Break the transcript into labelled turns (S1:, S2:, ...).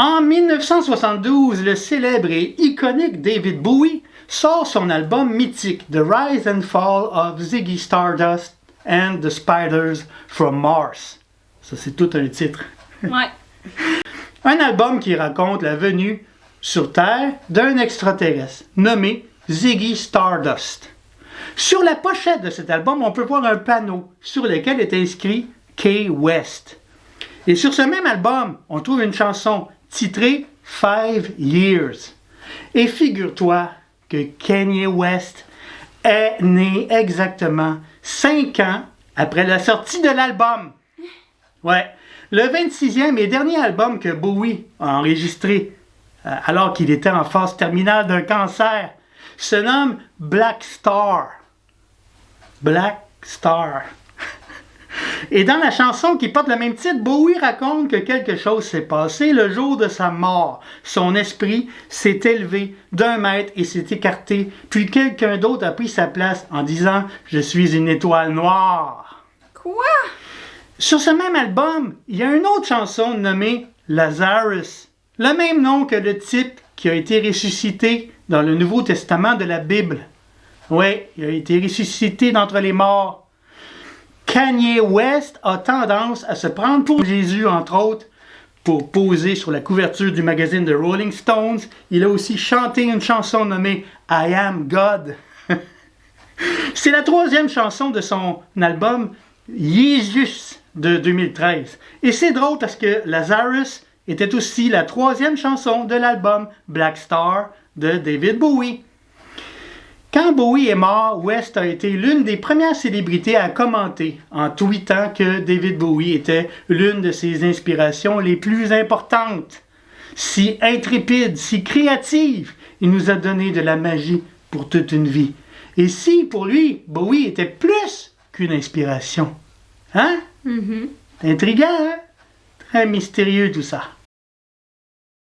S1: En 1972, le célèbre et iconique David Bowie sort son album mythique The Rise and Fall of Ziggy Stardust and the Spiders from Mars. Ça, c'est tout un titre.
S2: Ouais.
S1: Un album qui raconte la venue sur Terre d'un extraterrestre nommé Ziggy Stardust. Sur la pochette de cet album, on peut voir un panneau sur lequel est inscrit Kanye West. Et sur ce même album, on trouve une chanson titrée 5 Years. Et figure-toi que Kanye West est né exactement 5 ans après la sortie de l'album. Ouais, le 26e et dernier album que Bowie a enregistré alors qu'il était en phase terminale d'un cancer se nomme Black Star. Black Star. Et dans la chanson qui porte le même titre, Bowie raconte que quelque chose s'est passé le jour de sa mort. Son esprit s'est élevé d'1 mètre et s'est écarté, puis quelqu'un d'autre a pris sa place en disant « Je suis une étoile noire ».
S2: Quoi?
S1: Sur ce même album, il y a une autre chanson nommée Lazarus, le même nom que le type qui a été ressuscité dans le Nouveau Testament de la Bible. Oui, il a été ressuscité d'entre les morts. Kanye West a tendance à se prendre pour Jésus, entre autres, pour poser sur la couverture du magazine The Rolling Stones. Il a aussi chanté une chanson nommée I Am God. C'est la 3e chanson de son album Jesus de 2013. Et c'est drôle parce que Lazarus était aussi la 3e chanson de l'album Black Star de David Bowie. Quand Bowie est mort, West a été l'une des premières célébrités à commenter en tweetant que David Bowie était l'une de ses inspirations les plus importantes. Si intrépide, si créative, il nous a donné de la magie pour toute une vie. Et si, pour lui, Bowie était plus qu'une inspiration. Hein?
S2: Mm-hmm.
S1: C'est intriguant, hein? Très mystérieux tout ça.